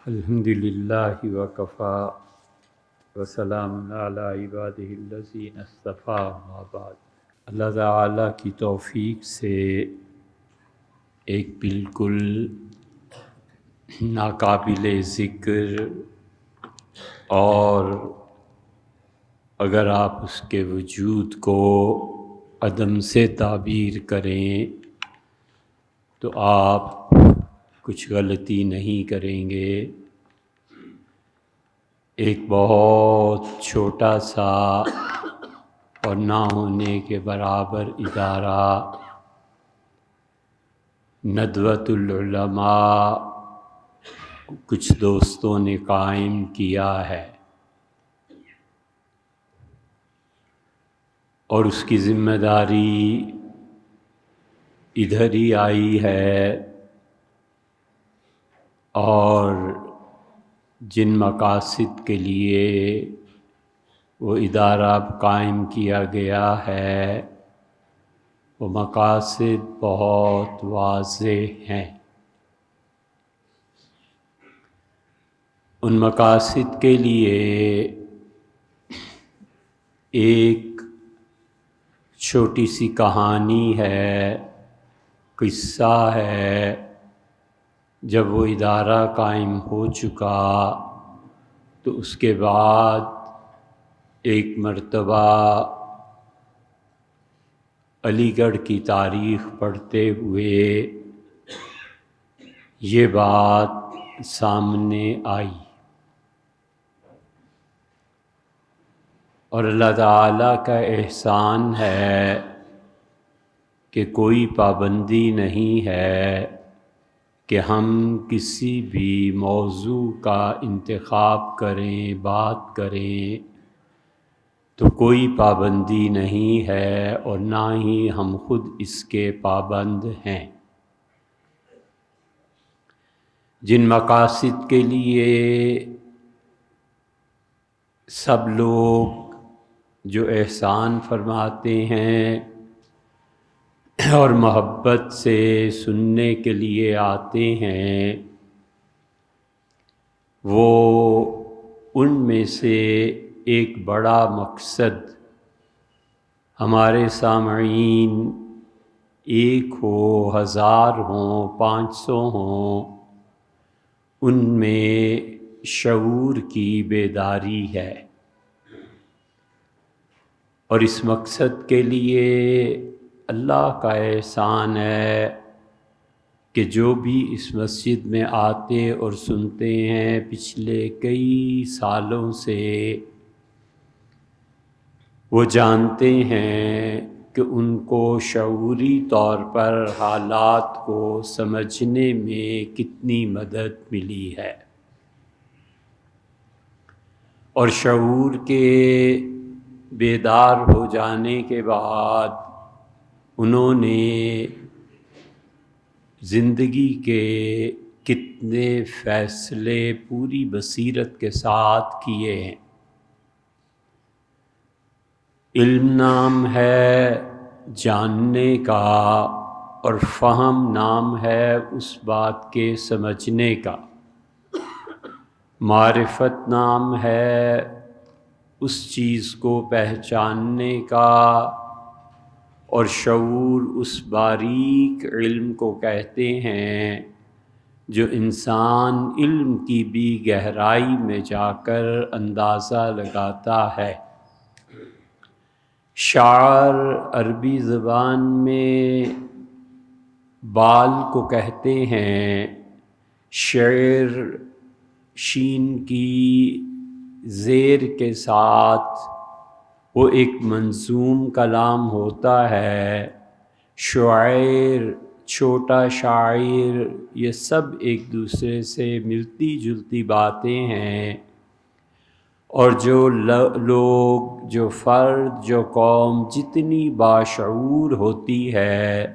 الحمدللہ وکفا وسلام علی عبادہ الذین اصطفیٰ اما بعد۔ اللہ تعالیٰ کی توفیق سے ایک بالکل ناقابل ذکر اور اگر آپ اس کے وجود کو عدم سے تعبیر کریں تو آپ کچھ غلطی نہیں کریں گے۔ ایک بہت چھوٹا سا اور نہ ہونے کے برابر ادارہ ندوۃ العلماء کچھ دوستوں نے قائم کیا ہے، اور اس کی ذمہ داری ادھر ہی آئی ہے، اور جن مقاصد کے لیے وہ ادارہ قائم کیا گیا ہے وہ مقاصد بہت واضح ہیں۔ ان مقاصد کے لیے ایک چھوٹی سی کہانی ہے، قصہ ہے۔ جب وہ ادارہ قائم ہو چکا تو اس کے بعد ایک مرتبہ علی گڑھ کی تاریخ پڑھتے ہوئے یہ بات سامنے آئی، اور اللہ تعالیٰ کا احسان ہے کہ کوئی پابندی نہیں ہے کہ ہم کسی بھی موضوع کا انتخاب کریں، بات کریں، تو کوئی پابندی نہیں ہے اور نہ ہی ہم خود اس کے پابند ہیں۔ جن مقاصد کے لیے سب لوگ جو احسان فرماتے ہیں اور محبت سے سننے کے لیے آتے ہیں، وہ ان میں سے ایک بڑا مقصد ہمارے سامعین 1 ہو، 1000 ہوں، 500 ہوں، ان میں شعور کی بیداری ہے، اور اس مقصد کے لیے اللہ کا احسان ہے کہ جو بھی اس مسجد میں آتے اور سنتے ہیں پچھلے کئی سالوں سے، وہ جانتے ہیں کہ ان کو شعوری طور پر حالات کو سمجھنے میں کتنی مدد ملی ہے، اور شعور کے بیدار ہو جانے کے بعد انہوں نے زندگی کے کتنے فیصلے پوری بصیرت کے ساتھ کیے ہیں۔ علم نام ہے جاننے کا، اور فہم نام ہے اس بات کے سمجھنے کا، معرفت نام ہے اس چیز کو پہچاننے کا، اور شعور اس باریک علم کو کہتے ہیں جو انسان علم کی بھی گہرائی میں جا کر اندازہ لگاتا ہے۔ شعر عربی زبان میں بال کو کہتے ہیں، شعر شین کی زیر کے ساتھ وہ ایک منظوم کلام ہوتا ہے۔ شعر، چھوٹا شاعر، یہ سب ایک دوسرے سے ملتی جلتی باتیں ہیں، اور جو لوگ، جو فرد، جو قوم جتنی باشعور ہوتی ہے،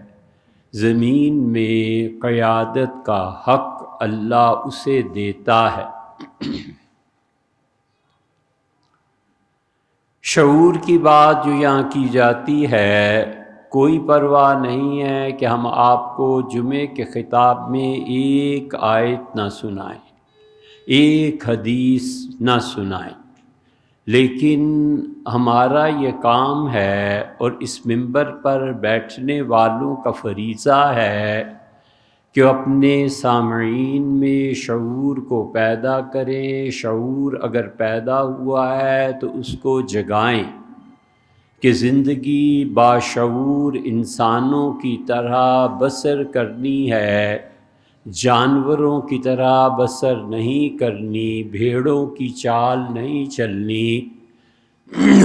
زمین میں قیادت کا حق اللہ اسے دیتا ہے۔ شعور کی بات جو یہاں کی جاتی ہے، کوئی پرواہ نہیں ہے کہ ہم آپ کو جمعے کے خطاب میں ایک آیت نہ سنائیں، ایک حدیث نہ سنائیں، لیکن ہمارا یہ کام ہے اور اس منبر پر بیٹھنے والوں کا فریضہ ہے کہ اپنے سامعین میں شعور کو پیدا کریں۔ شعور اگر پیدا ہوا ہے تو اس کو جگائیں کہ زندگی باشعور انسانوں کی طرح بسر کرنی ہے، جانوروں کی طرح بسر نہیں کرنی، بھیڑوں کی چال نہیں چلنی،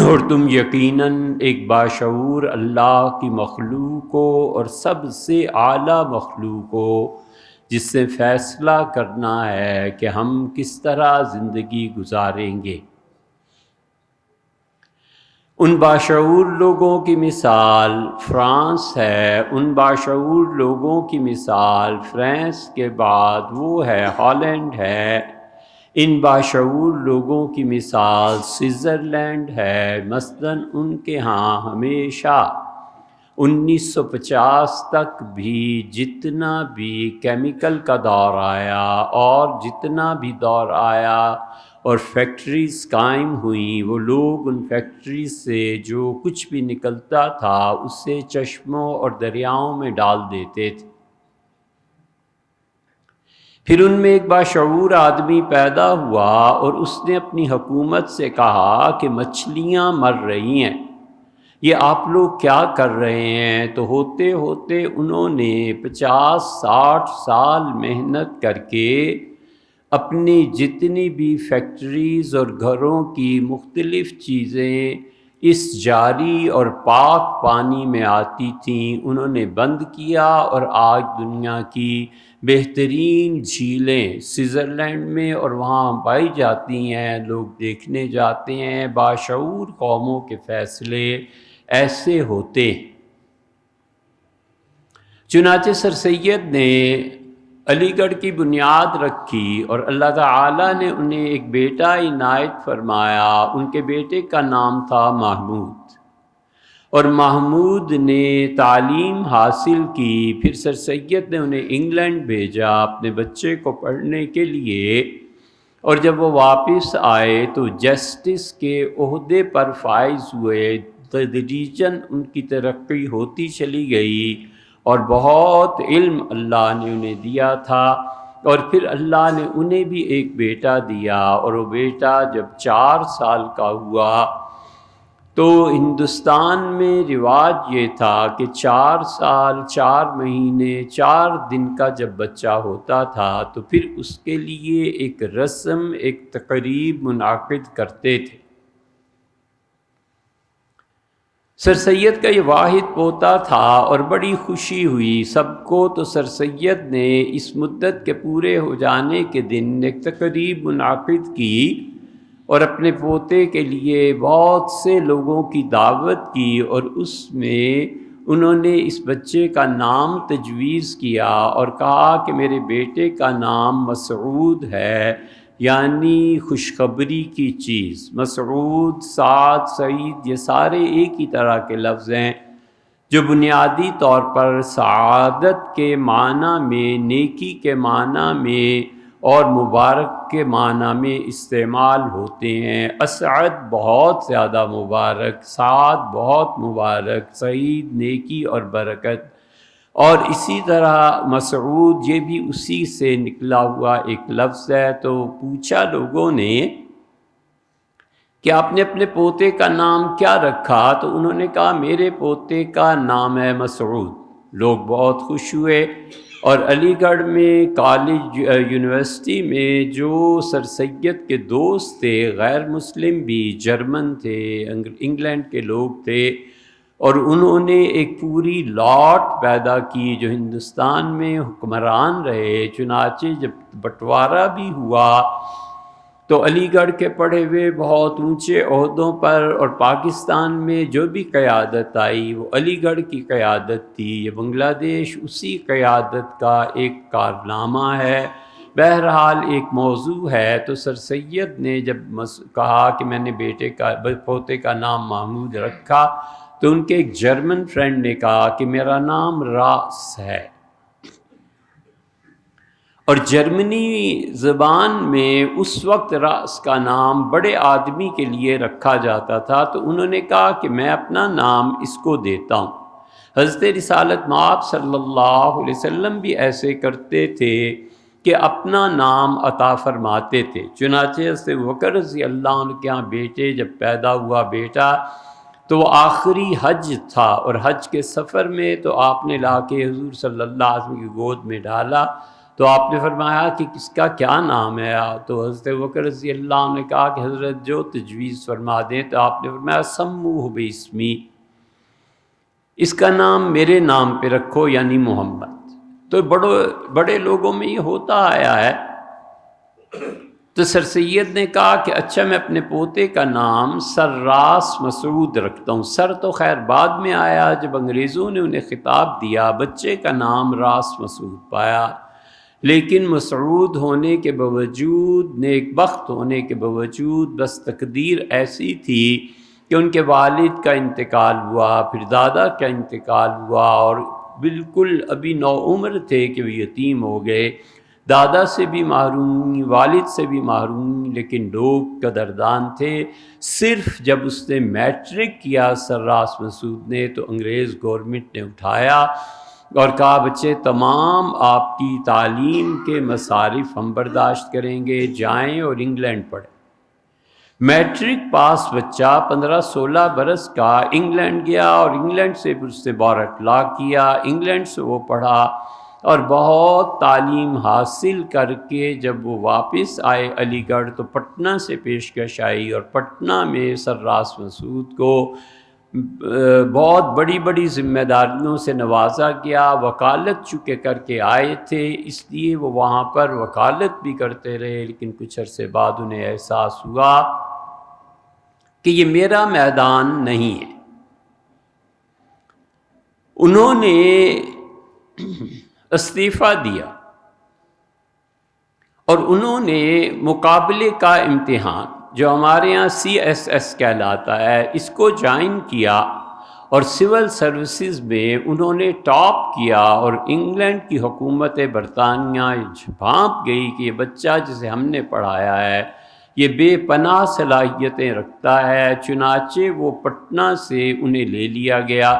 اور تم یقیناً ایک باشعور اللہ کی مخلوق ہو، اور سب سے اعلیٰ مخلوق ہو، جس سے فیصلہ کرنا ہے کہ ہم کس طرح زندگی گزاریں گے۔ ان باشعور لوگوں کی مثال فرانس ہے، ان باشعور لوگوں کی مثال فرانس کے بعد وہ ہے ہالینڈ ہے، ان باشعور لوگوں کی مثال سوئٹزرلینڈ ہے۔ مثلاً ان کے ہاں ہمیشہ 1950 تک بھی جتنا بھی کیمیکل کا دور آیا اور جتنا بھی دور آیا اور فیکٹریز قائم ہوئیں، وہ لوگ ان فیکٹریز سے جو کچھ بھی نکلتا تھا اسے چشموں اور دریاؤں میں ڈال دیتے تھے۔ پھر ان میں ایک باشعور آدمی پیدا ہوا اور اس نے اپنی حکومت سے کہا کہ مچھلیاں مر رہی ہیں، یہ آپ لوگ کیا کر رہے ہیں؟ تو ہوتے ہوتے انہوں نے 50-60 سال محنت کر کے اپنی جتنی بھی فیکٹریز اور گھروں کی مختلف چیزیں اس جاری اور پاک پانی میں آتی تھیں، انہوں نے بند کیا، اور آج دنیا کی بہترین جھیلیں سوئٹزرلینڈ میں اور وہاں پائی جاتی ہیں، لوگ دیکھنے جاتے ہیں۔ باشعور قوموں کے فیصلے ایسے ہوتے ہیں۔ چنانچہ سر سید نے علی گڑھ کی بنیاد رکھی اور اللہ تعالیٰ نے انہیں ایک بیٹا عنایت فرمایا۔ ان کے بیٹے کا نام تھا محمود، اور محمود نے تعلیم حاصل کی۔ پھر سر سید نے انہیں انگلینڈ بھیجا اپنے بچے کو پڑھنے کے لیے، اور جب وہ واپس آئے تو جسٹس کے عہدے پر فائز ہوئے۔ تدریجاً ان کی ترقی ہوتی چلی گئی اور بہت علم اللہ نے انہیں دیا تھا، اور پھر اللہ نے انہیں بھی ایک بیٹا دیا، اور وہ بیٹا جب 4 سال کا ہوا تو ہندوستان میں رواج یہ تھا کہ 4 سال 4 مہینے 4 دن کا جب بچہ ہوتا تھا تو پھر اس کے لیے ایک رسم، ایک تقریب منعقد کرتے تھے۔ سر سید کا یہ واحد پوتا تھا اور بڑی خوشی ہوئی سب کو، تو سر سید نے اس مدت کے پورے ہو جانے کے دن ایک تقریب منعقد کی اور اپنے پوتے کے لیے بہت سے لوگوں کی دعوت کی، اور اس میں انہوں نے اس بچے کا نام تجویز کیا اور کہا کہ میرے بیٹے کا نام مسعود ہے، یعنی خوشخبری کی چیز۔ مسعود، سعد، سعید، یہ سارے ایک ہی طرح کے لفظ ہیں جو بنیادی طور پر سعادت کے معنی میں، نیکی کے معنی میں اور مبارک کے معنی میں استعمال ہوتے ہیں۔ اسعد بہت زیادہ مبارک، سعد بہت مبارک، سعید نیکی اور برکت، اور اسی طرح مسعود یہ بھی اسی سے نکلا ہوا ایک لفظ ہے۔ تو پوچھا لوگوں نے کہ آپ نے اپنے پوتے کا نام کیا رکھا؟ تو انہوں نے کہا میرے پوتے کا نام ہے مسعود۔ لوگ بہت خوش ہوئے، اور علی گڑھ میں کالج یونیورسٹی میں جو سر سید کے دوست تھے، غیر مسلم بھی، جرمن تھے، انگلینڈ کے لوگ تھے، اور انہوں نے ایک پوری لاٹ پیدا کی جو ہندوستان میں حکمران رہے۔ چنانچہ جب بٹوارا بھی ہوا تو علی گڑھ کے پڑھے ہوئے بہت اونچے عہدوں پر اور پاکستان میں جو بھی قیادت آئی وہ علی گڑھ کی قیادت تھی۔ یہ بنگلہ دیش اسی قیادت کا ایک کارنامہ ہے۔ بہرحال ایک موضوع ہے۔ تو سر سید نے جب کہا کہ میں نے پوتے کا نام محمود رکھا، تو ان کے ایک جرمن فرینڈ نے کہا کہ میرا نام راس ہے، اور جرمنی زبان میں اس وقت راس کا نام بڑے آدمی کے لیے رکھا جاتا تھا، تو انہوں نے کہا کہ میں اپنا نام اس کو دیتا ہوں۔ حضرت رسالت مآب صلی اللہ علیہ وسلم بھی ایسے کرتے تھے کہ اپنا نام عطا فرماتے تھے۔ چنانچہ حضرت ابوبکر رضی اللہ عنہ کے ہاں بیٹے جب پیدا ہوا بیٹا، تو وہ آخری حج تھا، اور حج کے سفر میں تو آپ نے لا کے حضور صلی اللہ علیہ وسلم کی گود میں ڈالا، تو آپ نے فرمایا کہ کس کا کیا نام ہے؟ تو حضرت ابوبکر رضی اللہ عنہ نے کہا کہ حضرت جو تجویز فرما دیں، تو آپ نے فرمایا سموہ باسمی، اس کا نام میرے نام پہ رکھو، یعنی محمد۔ تو بڑے لوگوں میں یہ ہوتا آیا ہے۔ تو سر سید نے کہا کہ اچھا میں اپنے پوتے کا نام سرراس مسعود رکھتا ہوں۔ سر تو خیر بعد میں آیا، جب انگریزوں نے انہیں خطاب دیا، بچے کا نام راس مسعود پایا، لیکن مسعود ہونے کے باوجود، نیک بخت ہونے کے باوجود، بس تقدیر ایسی تھی کہ ان کے والد کا انتقال ہوا، پھر دادا کا انتقال ہوا، اور بالکل ابھی نوعمر تھے کہ وہ یتیم ہو گئے، دادا سے بھی محروم، والد سے بھی محروم، لیکن لوگ قدردان تھے۔ صرف جب اس نے میٹرک کیا سرراس مسعود نے، تو انگریز گورنمنٹ نے اٹھایا اور کہا بچے تمام آپ کی تعلیم کے مصارف ہم برداشت کریں گے، جائیں اور انگلینڈ پڑھیں۔ میٹرک پاس بچہ 15-16 برس کا انگلینڈ گیا، اور انگلینڈ سے پھر اس نے بارٹ لا کیا، انگلینڈ سے وہ پڑھا اور بہت تعلیم حاصل کر کے جب وہ واپس آئے علی گڑھ، تو پٹنہ سے پیشکش آئی، اور پٹنہ میں سرراس مسعود کو بہت بڑی بڑی ذمہ داریوں سے نوازا گیا۔ وکالت چونکہ کر کے آئے تھے، اس لیے وہ وہاں پر وکالت بھی کرتے رہے، لیکن کچھ عرصے بعد انہیں احساس ہوا کہ یہ میرا میدان نہیں ہے۔ انہوں نے استعفیٰ دیا اور انہوں نے مقابلے کا امتحان، جو ہمارے ہاں CSS کہلاتا ہے، اس کو جوائن کیا، اور سول سروسز میں انہوں نے ٹاپ کیا، اور انگلینڈ کی حکومت برطانیہ بھانپ گئی کہ یہ بچہ جسے ہم نے پڑھایا ہے یہ بے پناہ صلاحیتیں رکھتا ہے۔ چنانچہ وہ پٹنہ سے انہیں لے لیا گیا،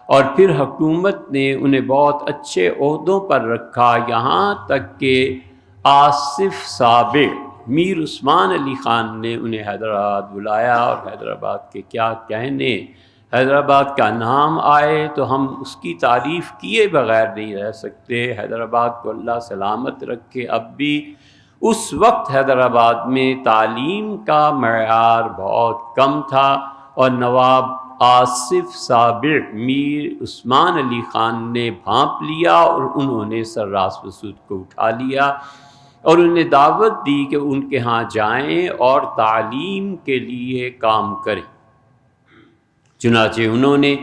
اور پھر حکومت نے انہیں بہت اچھے عہدوں پر رکھا، یہاں تک کہ آصف صابر میر عثمان علی خان نے انہیں حیدرآباد بلایا، اور حیدرآباد کے کیا کہنے، حیدرآباد کا نام آئے تو ہم اس کی تعریف کیے بغیر نہیں رہ سکتے۔ حیدرآباد کو اللہ سلامت رکھے۔ اب بھی اس وقت حیدرآباد میں تعلیم کا معیار بہت کم تھا، اور نواب آصف صابر میر عثمان علی خان نے بھانپ لیا، اور انہوں نے سرراس مسعود کو اٹھا لیا، اور انہیں دعوت دی کہ ان کے ہاں جائیں اور تعلیم کے لیے کام کریں۔ چنانچہ انہوں نے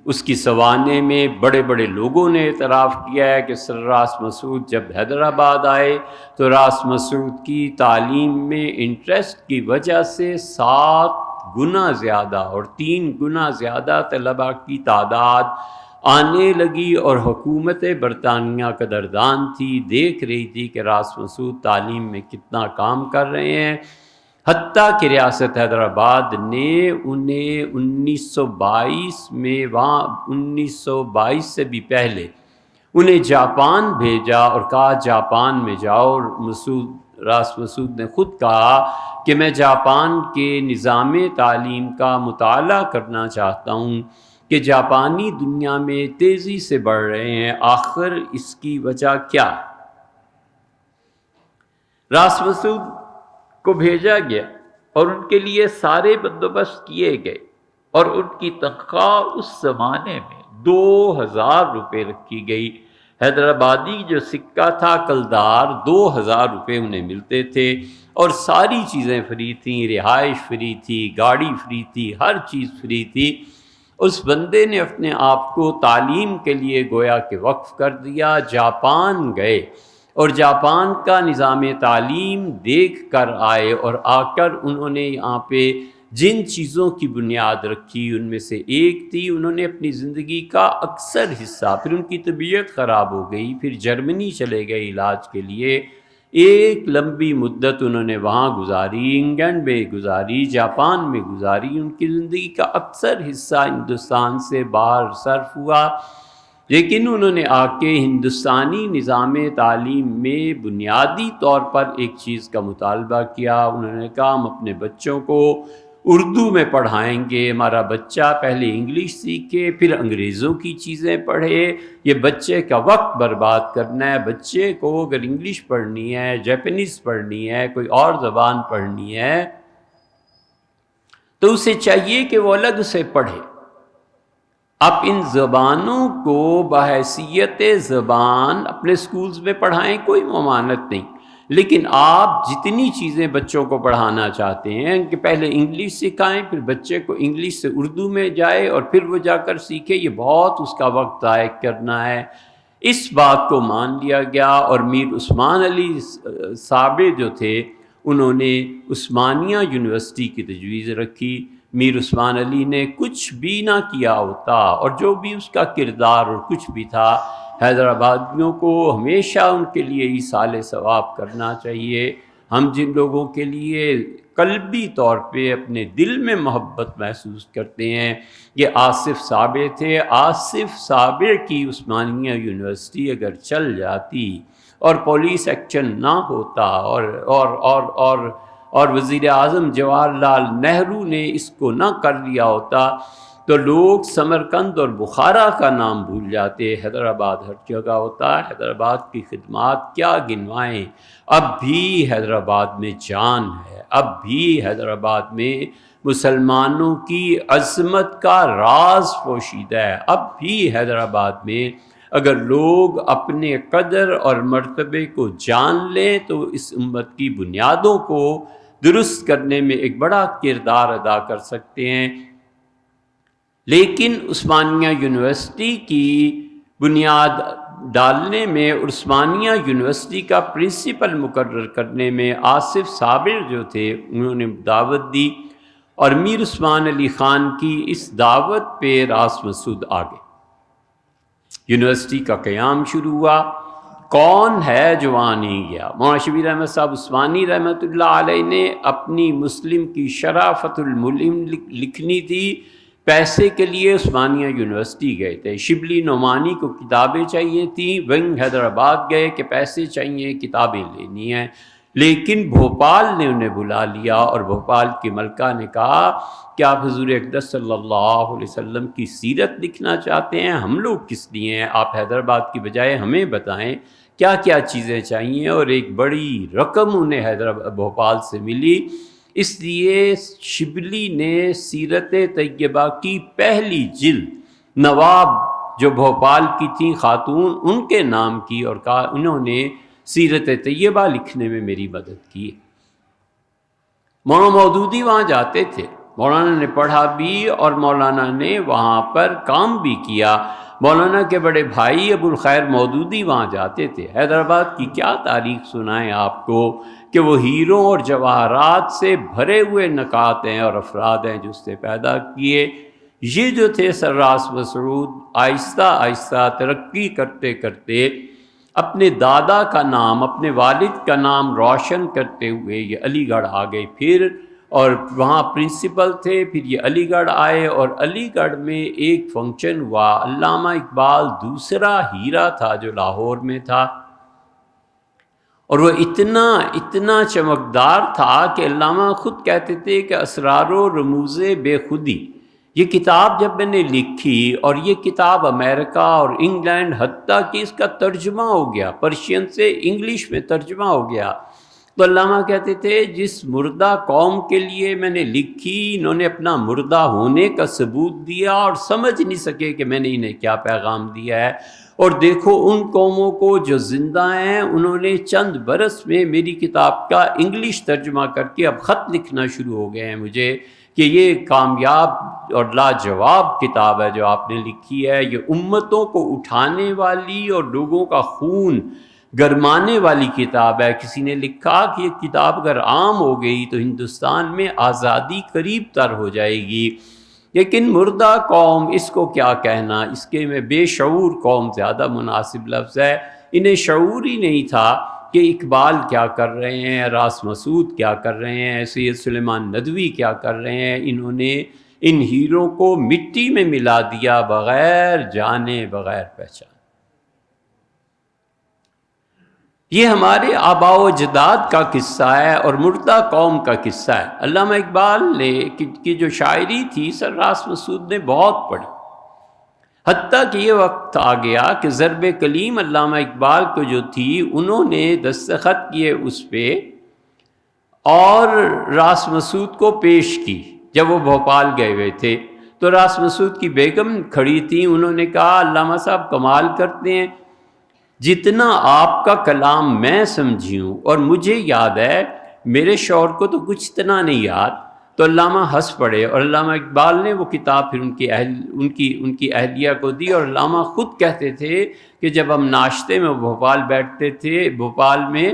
اس کی سوانے میں بڑے بڑے لوگوں نے اعتراف کیا ہے کہ سرراس مسعود جب حیدرآباد آئے تو راس مسعود کی تعلیم میں انٹرسٹ کی وجہ سے 7 گنا زیادہ اور 3 گنا زیادہ طلباء کی تعداد آنے لگی، اور حکومت برطانیہ قدردان تھی، دیکھ رہی تھی کہ راس مسعود تعلیم میں کتنا کام کر رہے ہیں، حتیٰ کہ ریاست حیدرآباد نے انہیں 1922 میں، وہاں 1922 سے بھی پہلے انہیں جاپان بھیجا اور کہا جاپان میں جاؤ، اور راس مسعود نے خود کہا کہ میں جاپان کے نظام تعلیم کا مطالعہ کرنا چاہتا ہوں کہ جاپانی دنیا میں تیزی سے بڑھ رہے ہیں، آخر اس کی وجہ کیا؟ راس مسعود کو بھیجا گیا اور ان کے لیے سارے بندوبست کیے گئے، اور ان کی تنخواہ اس زمانے میں 2000 روپے رکھی گئی۔ حیدرآبادی جو سکہ تھا کلدار، 2000 روپے انہیں ملتے تھے، اور ساری چیزیں فری تھیں، رہائش فری تھی، گاڑی فری تھی، ہر چیز فری تھی۔ اس بندے نے اپنے آپ کو تعلیم کے لیے گویا کہ وقف کر دیا، جاپان گئے اور جاپان کا نظام تعلیم دیکھ کر آئے، اور آ کر انہوں نے یہاں پہ جن چیزوں کی بنیاد رکھی ان میں سے ایک تھی، انہوں نے اپنی زندگی کا اکثر حصہ، پھر ان کی طبیعت خراب ہو گئی، پھر جرمنی چلے گئے علاج کے لیے، ایک لمبی مدت انہوں نے وہاں گزاری، انگلینڈ میں گزاری، جاپان میں گزاری، ان کی زندگی کا اکثر حصہ ہندوستان سے باہر صرف ہوا، لیکن انہوں نے آ کے ہندوستانی نظام تعلیم میں بنیادی طور پر ایک چیز کا مطالبہ کیا۔ انہوں نے کہا ہم اپنے بچوں کو اردو میں پڑھائیں گے، ہمارا بچہ پہلے انگلش سیکھے پھر انگریزوں کی چیزیں پڑھے، یہ بچے کا وقت برباد کرنا ہے۔ بچے کو اگر انگلش پڑھنی ہے، جاپانیز پڑھنی ہے، کوئی اور زبان پڑھنی ہے تو اسے چاہیے کہ وہ الگ سے پڑھے۔ اب ان زبانوں کو بحیثیت زبان اپنے سکولز میں پڑھائیں، کوئی ممانعت نہیں، لیکن آپ جتنی چیزیں بچوں کو پڑھانا چاہتے ہیں کہ پہلے انگلش سکھائیں، پھر بچے کو انگلش سے اردو میں جائے اور پھر وہ جا کر سیکھے، یہ بہت اس کا وقت ضائع کرنا ہے۔ اس بات کو مان لیا گیا، اور میر عثمان علی صابر جو تھے انہوں نے عثمانیہ یونیورسٹی کی تجویز رکھی۔ میر عثمان علی نے کچھ بھی نہ کیا ہوتا، اور جو بھی اس کا کردار اور کچھ بھی تھا، حیدرآبادیوں کو ہمیشہ ان کے لیے ایصال ثواب کرنا چاہیے۔ ہم جن لوگوں کے لیے قلبی طور پہ اپنے دل میں محبت محسوس کرتے ہیں، یہ آصف صابر تھے۔ آصف صابر کی عثمانیہ یونیورسٹی اگر چل جاتی اور پولیس ایکشن نہ ہوتا اور وزیر اعظم جواہر لال نہرو نے اس کو نہ کر لیا ہوتا تو لوگ سمرقند اور بخارا کا نام بھول جاتے، حیدرآباد ہر جگہ ہوتا۔ حیدرآباد کی خدمات کیا گنوائیں، اب بھی حیدرآباد میں جان ہے، اب بھی حیدرآباد میں مسلمانوں کی عظمت کا راز پوشیدہ ہے۔ اب بھی حیدرآباد میں اگر لوگ اپنے قدر اور مرتبے کو جان لیں تو اس امت کی بنیادوں کو درست کرنے میں ایک بڑا کردار ادا کر سکتے ہیں۔ لیکن عثمانیہ یونیورسٹی کی بنیاد ڈالنے میں، عثمانیہ یونیورسٹی کا پرنسپل مقرر کرنے میں آصف صابر جو تھے انہوں نے دعوت دی، اور میر عثمان علی خان کی اس دعوت پہ راس مسعود آ گئے۔ یونیورسٹی کا قیام شروع ہوا۔ کون ہے جو وہاں نہیں گیا؟ مولانا شبیر احمد صاحب عثمانی رحمۃ اللہ علیہ نے اپنی مسلم کی شرح فتح الملم لکھنی تھی، پیسے کے لیے عثمانیہ یونیورسٹی گئے تھے۔ شبلی نعمانی کو کتابیں چاہیے تھیں، ونگ حیدرآباد گئے کہ پیسے چاہیے، کتابیں لینی ہیں، لیکن بھوپال نے انہیں بلا لیا، اور بھوپال کی ملکہ نے کہا کہ آپ حضور اقدس صلی اللہ علیہ وسلم کی سیرت لکھنا چاہتے ہیں، ہم لوگ کس لیے ہیں؟ آپ حیدرآباد کی بجائے ہمیں بتائیں کیا کیا چیزیں چاہیے، اور ایک بڑی رقم انہیں بھوپال سے ملی۔ اس لیے شبلی نے سیرت طیبہ کی پہلی جلد نواب جو بھوپال کی تھیں خاتون ان کے نام کی، اور کہا انہوں نے سیرت طیبہ لکھنے میں میری مدد کی۔ مولانا مودودی وہاں جاتے تھے، مولانا نے پڑھا بھی اور مولانا نے وہاں پر کام بھی کیا۔ مولانا کے بڑے بھائی ابو الخیر مودودی وہاں جاتے تھے۔ حیدرآباد کی کیا تاریخ سنائیں آپ کو کہ وہ ہیروں اور جواہرات سے بھرے ہوئے نکات ہیں اور افراد ہیں جو اس سے پیدا کیے۔ یہ جو تھے سر راس مسعود، آہستہ آہستہ ترقی کرتے کرتے اپنے دادا کا نام، اپنے والد کا نام روشن کرتے ہوئے یہ علی گڑھ آ گئے، پھر اور وہاں پرنسپل تھے، پھر یہ علی گڑھ آئے، اور علی گڑھ میں ایک فنکشن ہوا۔ علامہ اقبال دوسرا ہیرا تھا جو لاہور میں تھا، اور وہ اتنا چمکدار تھا کہ علامہ خود کہتے تھے کہ اسرار و رموز بے خودی، یہ کتاب جب میں نے لکھی اور یہ کتاب امریکہ اور انگلینڈ حتیٰ کہ اس کا ترجمہ ہو گیا، پرشین سے انگلش میں ترجمہ ہو گیا، تو علامہ کہتے تھے جس مردہ قوم کے لیے میں نے لکھی، انہوں نے اپنا مردہ ہونے کا ثبوت دیا اور سمجھ نہیں سکے کہ میں نے انہیں کیا پیغام دیا ہے، اور دیکھو ان قوموں کو جو زندہ ہیں انہوں نے چند برس میں میری کتاب کا انگلش ترجمہ کر کے اب خط لکھنا شروع ہو گئے ہیں مجھے کہ یہ کامیاب اور لاجواب کتاب ہے جو آپ نے لکھی ہے، یہ امتوں کو اٹھانے والی اور لوگوں کا خون گرمانے والی کتاب ہے۔ کسی نے لکھا کہ یہ کتاب اگر عام ہو گئی تو ہندوستان میں آزادی قریب تر ہو جائے گی، لیکن مردہ قوم اس کو کیا کہنا، اس کے میں بے شعور قوم زیادہ مناسب لفظ ہے۔ انہیں شعور ہی نہیں تھا کہ اقبال کیا کر رہے ہیں، راس مسعود کیا کر رہے ہیں، سید سلیمان ندوی کیا کر رہے ہیں۔ انہوں نے ان ہیروں کو مٹی میں ملا دیا بغیر جانے بغیر پہچان۔ یہ ہمارے آباء و اجداد کا قصہ ہے اور مردہ قوم کا قصہ ہے۔ علامہ اقبال نے کی جو شاعری تھی سر راس مسعود نے بہت پڑھی، حتیٰ کہ یہ وقت آ گیا کہ ضرب کلیم علامہ اقبال کو جو تھی انہوں نے دستخط کیے اس پہ اور راس مسعود کو پیش کی۔ جب وہ بھوپال گئے ہوئے تھے تو راس مسعود کی بیگم کھڑی تھی، انہوں نے کہا علامہ صاحب کمال کرتے ہیں، جتنا آپ کا کلام میں سمجھی ہوں اور مجھے یاد ہے، میرے شوہر کو تو کچھ اتنا نہیں یاد۔ تو علامہ ہنس پڑے اور علامہ اقبال نے وہ کتاب پھر ان کی اہلیہ کو دی، اور علامہ خود کہتے تھے کہ جب ہم ناشتے میں بھوپال بیٹھتے تھے بھوپال میں،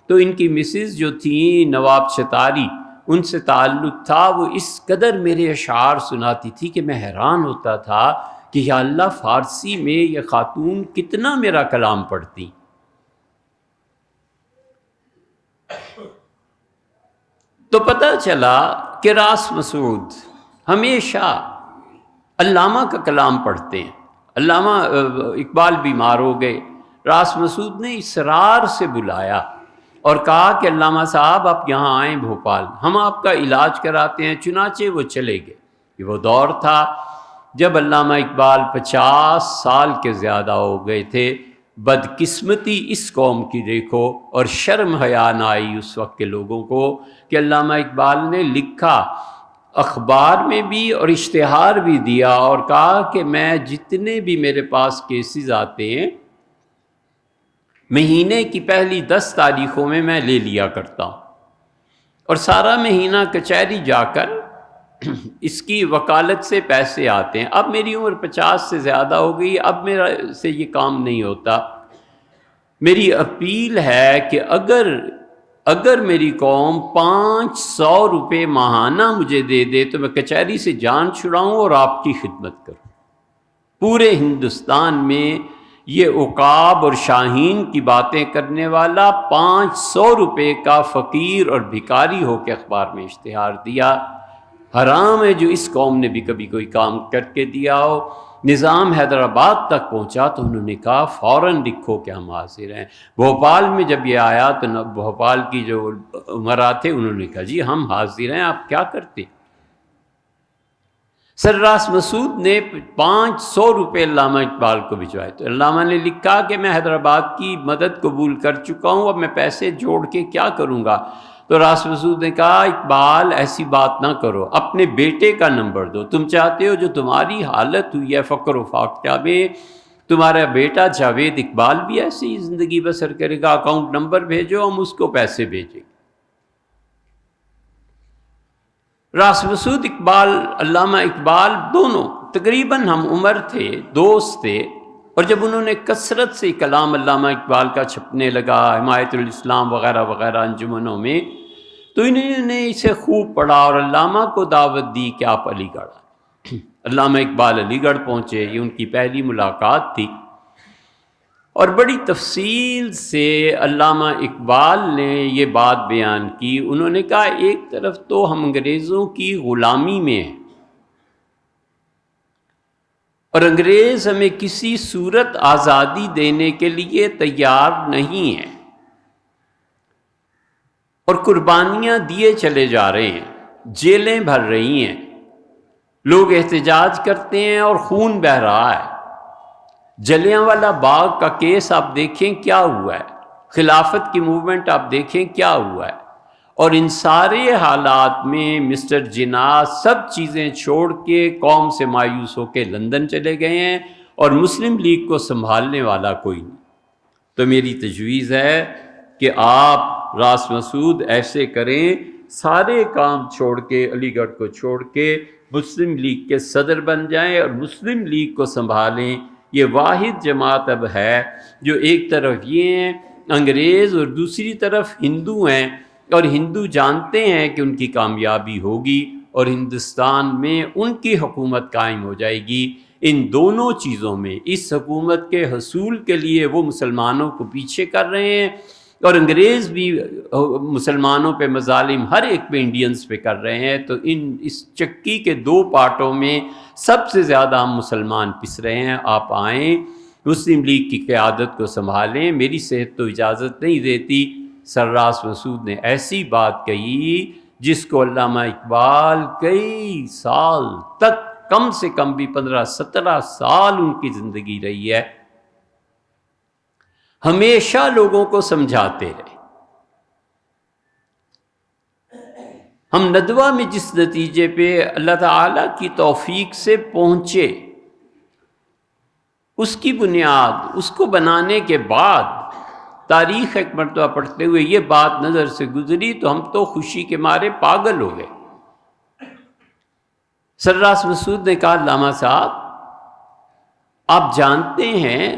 تو ان کی مسز جو تھیں نواب شتاری، ان سے تعلق تھا، وہ اس قدر میرے اشعار سناتی تھی کہ میں حیران ہوتا تھا کہ یا اللہ فارسی میں یہ خاتون کتنا میرا کلام پڑھتی۔ تو پتہ چلا کہ راس مسعود ہمیشہ علامہ کا کلام پڑھتے ہیں۔ علامہ اقبال بیمار ہو گئے، راس مسعود نے اصرار سے بلایا اور کہا کہ علامہ صاحب آپ یہاں آئیں بھوپال، ہم آپ کا علاج کراتے ہیں۔ چنانچہ وہ چلے گئے۔ یہ وہ دور تھا جب علامہ اقبال 50 سال کے زیادہ ہو گئے تھے۔ بدقسمتی اس قوم کی دیکھو، اور شرم حیا نہ آئی اس وقت کے لوگوں کو کہ علامہ اقبال نے لکھا، اخبار میں بھی اور اشتہار بھی دیا اور کہا کہ میں جتنے بھی میرے پاس کیسز آتے ہیں مہینے کی پہلی 10 تاریخوں میں لے لیا کرتا ہوں، اور سارا مہینہ کچہری جا کر اس کی وکالت سے پیسے آتے ہیں۔ اب میری عمر 50 سے زیادہ ہو گئی، اب میرا سے یہ کام نہیں ہوتا۔ میری اپیل ہے کہ اگر میری قوم 500 روپے ماہانہ مجھے دے دے تو میں کچہری سے جان چھڑاؤں اور آپ کی خدمت کروں۔ پورے ہندوستان میں یہ عقاب اور شاہین کی باتیں کرنے والا 500 روپے کا فقیر اور بھکاری ہو کے اخبار میں اشتہار دیا۔ حرام ہے جو اس قوم نے بھی کبھی کوئی کام کر کے دیا ہو۔ نظام حیدرآباد تک پہنچا تو انہوں نے کہا فوراً لکھو کہ ہم حاضر ہیں۔ بھوپال میں جب یہ آیا تو بھوپال کی جو امراء تھے انہوں نے کہا جی ہم حاضر ہیں، آپ کیا کرتے؟ سر راس مسعود نے 500 روپے علامہ اقبال کو بھجوائے تو علامہ نے لکھا کہ میں حیدرآباد کی مدد قبول کر چکا ہوں، اب میں پیسے جوڑ کے کیا کروں گا؟ تو راس مسعود نے کہا اقبال ایسی بات نہ کرو، اپنے بیٹے کا نمبر دو، تم چاہتے ہو جو تمہاری حالت ہوئی ہے فقر و فاقہ میں تمہارا بیٹا جاوید اقبال بھی ایسی ہی زندگی بسر کرے گا، اکاؤنٹ نمبر بھیجو ہم اس کو پیسے بھیجیں گے۔ راس مسعود اقبال، علامہ اقبال دونوں تقریباً ہم عمر تھے، دوست تھے، اور جب انہوں نے کثرت سے کلام علامہ اقبال کا چھپنے لگا حمایت الاسلام وغیرہ وغیرہ انجمنوں میں، تو انہوں نے اسے خوب پڑھا اور علامہ کو دعوت دی کہ آپ علی گڑھ آئیں۔ علامہ اقبال علی گڑھ پہنچے، یہ ان کی پہلی ملاقات تھی، اور بڑی تفصیل سے علامہ اقبال نے یہ بات بیان کی۔ انہوں نے کہا ایک طرف تو ہم انگریزوں کی غلامی میں ہیں اور انگریز ہمیں کسی صورت آزادی دینے کے لیے تیار نہیں ہیں، اور قربانیاں دیے چلے جا رہے ہیں، جیلیں بھر رہی ہیں، لوگ احتجاج کرتے ہیں اور خون بہہ رہا ہے۔ جلیانوالہ باغ کا کیس آپ دیکھیں کیا ہوا ہے، خلافت کی موومنٹ آپ دیکھیں کیا ہوا ہے، اور ان سارے حالات میں مسٹر جناح سب چیزیں چھوڑ کے قوم سے مایوس ہو کے لندن چلے گئے ہیں، اور مسلم لیگ کو سنبھالنے والا کوئی نہیں۔ تو میری تجویز ہے کہ آپ راس مسعود ایسے کریں، سارے کام چھوڑ کے علی گڑھ کو چھوڑ کے مسلم لیگ کے صدر بن جائیں اور مسلم لیگ کو سنبھالیں۔ یہ واحد جماعت اب ہے جو ایک طرف یہ ہیں انگریز اور دوسری طرف ہندو ہیں، اور ہندو جانتے ہیں کہ ان کی کامیابی ہوگی اور ہندوستان میں ان کی حکومت قائم ہو جائے گی۔ ان دونوں چیزوں میں اس حکومت کے حصول کے لیے وہ مسلمانوں کو پیچھے کر رہے ہیں، اور انگریز بھی مسلمانوں پہ مظالم ہر ایک پہ انڈینز پہ کر رہے ہیں۔ تو اس چکی کے دو پارٹوں میں سب سے زیادہ ہم مسلمان پس رہے ہیں۔ آپ آئیں، مسلم لیگ کی قیادت کو سنبھالیں، میری صحت تو اجازت نہیں دیتی۔ سرراس مسعود نے ایسی بات کہی جس کو علامہ اقبال کئی سال تک، کم سے کم بھی 15-17 سال ان کی زندگی رہی ہے، ہمیشہ لوگوں کو سمجھاتے رہے۔ ہم ندوہ میں جس نتیجے پہ اللہ تعالیٰ کی توفیق سے پہنچے، اس کی بنیاد، اس کو بنانے کے بعد تاریخ ایک مرتبہ پڑھتے ہوئے یہ بات نظر سے گزری تو ہم تو خوشی کے مارے پاگل ہو گئے۔ سرراس مسعود نے کہا، علامہ صاحب آپ جانتے ہیں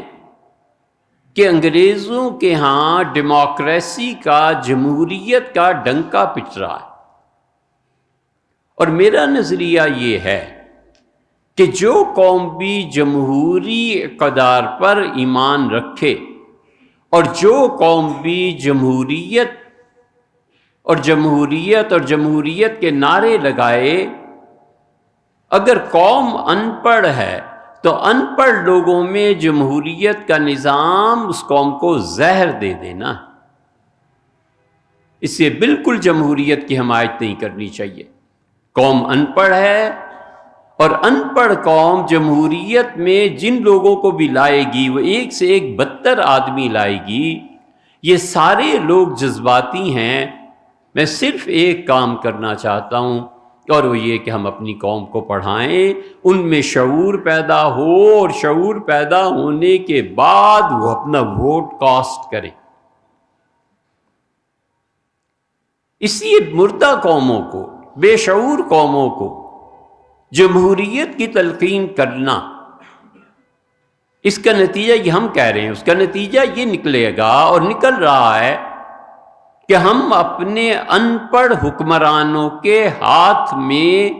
کہ انگریزوں کے ہاں ڈیموکریسی کا، جمہوریت کا ڈنکا پٹ رہا ہے، اور میرا نظریہ یہ ہے کہ جو قوم بھی جمہوری اقتدار پر ایمان رکھے اور جو قوم بھی جمہوریت اور جمہوریت کے نعرے لگائے، اگر قوم ان پڑھ ہے تو ان پڑھ لوگوں میں جمہوریت کا نظام اس قوم کو زہر دے دینا، اس سے بالکل جمہوریت کی حمایت نہیں کرنی چاہیے۔ قوم ان پڑھ ہے، اور ان پڑھ قوم جمہوریت میں جن لوگوں کو بھی لائے گی وہ ایک سے ایک بدتر آدمی لائے گی۔ یہ سارے لوگ جذباتی ہیں۔ میں صرف ایک کام کرنا چاہتا ہوں، اور وہ یہ کہ ہم اپنی قوم کو پڑھائیں، ان میں شعور پیدا ہو، اور شعور پیدا ہونے کے بعد وہ اپنا ووٹ کاسٹ کریں۔ اس لیے مردہ قوموں کو، بے شعور قوموں کو جمہوریت کی تلقین کرنا، اس کا نتیجہ یہ ہم کہہ رہے ہیں، اس کا نتیجہ یہ نکلے گا اور نکل رہا ہے کہ ہم اپنے ان پڑھ حکمرانوں کے ہاتھ میں،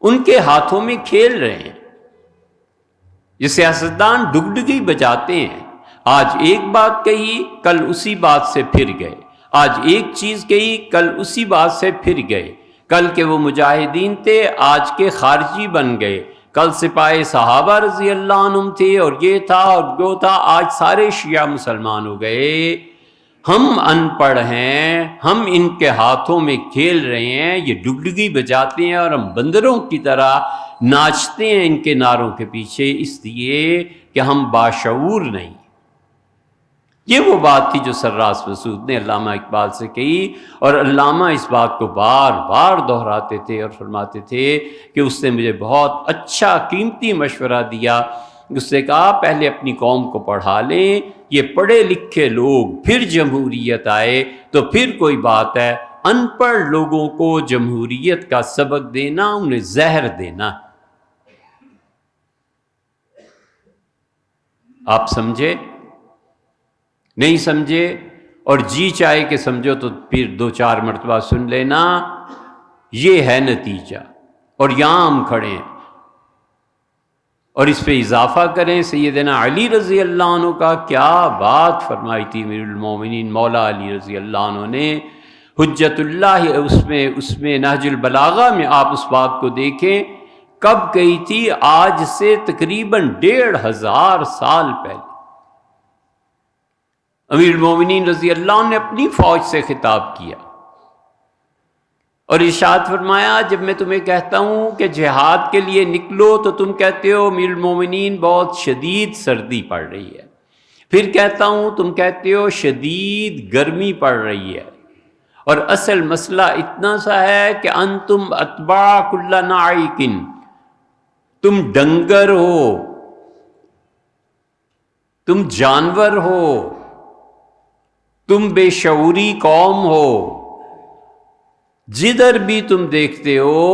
ان کے ہاتھوں میں کھیل رہے ہیں۔ یہ سیاستدان ڈگڈگی بجاتے ہیں، آج ایک بات کہی کل اسی بات سے پھر گئے، آج ایک چیز کہی کل اسی بات سے پھر گئے، کل کے وہ مجاہدین تھے آج کے خارجی بن گئے، کل سپاہی صحابہ رضی اللہ عنہم تھے اور یہ تھا اور وہ تھا، آج سارے شیعہ مسلمان ہو گئے۔ ہم ان پڑھ ہیں، ہم ان کے ہاتھوں میں کھیل رہے ہیں، یہ ڈگڈگی بجاتے ہیں اور ہم بندروں کی طرح ناچتے ہیں ان کے نعروں کے پیچھے، اس لیے کہ ہم باشعور نہیں۔ یہ وہ بات تھی جو سرراس مسعود نے علامہ اقبال سے کہی، اور علامہ اس بات کو بار بار دہراتے تھے اور فرماتے تھے کہ اس نے مجھے بہت اچھا قیمتی مشورہ دیا۔ اس نے کہا پہلے اپنی قوم کو پڑھا لیں، یہ پڑھے لکھے لوگ، پھر جمہوریت آئے تو پھر کوئی بات ہے۔ ان پڑھ لوگوں کو جمہوریت کا سبق دینا، انہیں زہر دینا۔ آپ سمجھے؟ نہیں سمجھے اور جی چاہے کہ سمجھو تو پھر 2-4 مرتبہ سن لینا، یہ ہے نتیجہ۔ اور یہاں ہم کھڑے ہیں، اور اس پہ اضافہ کریں سیدنا علی رضی اللہ عنہ کا کیا بات فرمائی تھی امیر المومنین مولا علی رضی اللہ عنہ نے، حجت اللہ، اس میں نہج البلاغہ میں آپ اس بات کو دیکھیں، کب کہی تھی؟ آج سے تقریباً 1500 سال پہلے امیر المومنین رضی اللہ عنہ نے اپنی فوج سے خطاب کیا اور ارشاد فرمایا، جب میں تمہیں کہتا ہوں کہ جہاد کے لیے نکلو تو تم کہتے ہو امیر المومنین بہت شدید سردی پڑ رہی ہے، پھر کہتا ہوں تم کہتے ہو شدید گرمی پڑ رہی ہے، اور اصل مسئلہ اتنا سا ہے کہ انتم اتباع کل ناعق، تم ڈنگر ہو، تم جانور ہو، تم بے شعوری قوم ہو، جدھر بھی تم دیکھتے ہو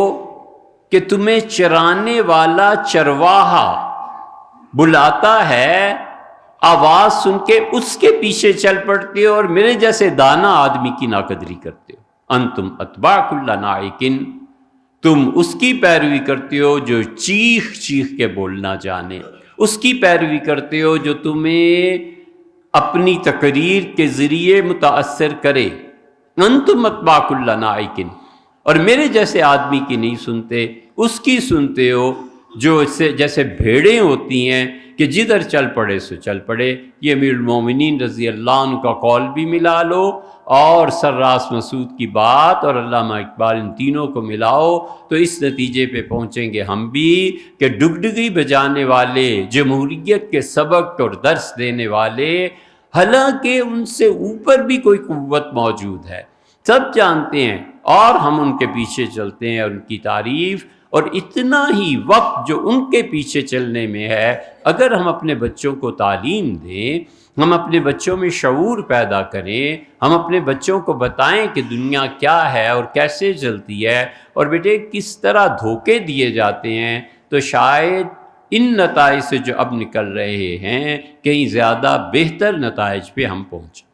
کہ تمہیں چرانے والا چرواہا بلاتا ہے، آواز سن کے اس کے پیچھے چل پڑتے ہو اور میرے جیسے دانا آدمی کی ناقدری کرتے ہو۔ انتم اتباع کل ناعق، تم اس کی پیروی کرتے ہو جو چیخ چیخ کے بولنا جانے، اس کی پیروی کرتے ہو جو تمہیں اپنی تقریر کے ذریعے متاثر کرے۔ انتم اتباع کل ناعق، اور میرے جیسے آدمی کی نہیں سنتے، اس کی سنتے ہو جو اس سے جیسے بھیڑیں ہوتی ہیں کہ جدھر چل پڑے سو چل پڑے۔ یہ امیر المومنین رضی اللہ عنہ کا قول بھی ملا لو اور سراس مسعود کی بات اور علامہ اقبال، ان تینوں کو ملاؤ تو اس نتیجے پہ پہنچیں گے ہم بھی کہ ڈگڈگی بجانے والے، جمہوریت کے سبق اور درس دینے والے، حالانکہ ان سے اوپر بھی کوئی قوت موجود ہے، سب جانتے ہیں، اور ہم ان کے پیچھے چلتے ہیں اور ان کی تعریف، اور اتنا ہی وقت جو ان کے پیچھے چلنے میں ہے، اگر ہم اپنے بچوں کو تعلیم دیں، ہم اپنے بچوں میں شعور پیدا کریں، ہم اپنے بچوں کو بتائیں کہ دنیا کیا ہے اور کیسے چلتی ہے، اور بیٹے کس طرح دھوکے دیے جاتے ہیں، تو شاید ان نتائج سے جو اب نکل رہے ہیں کہیں زیادہ بہتر نتائج پہ ہم پہنچیں۔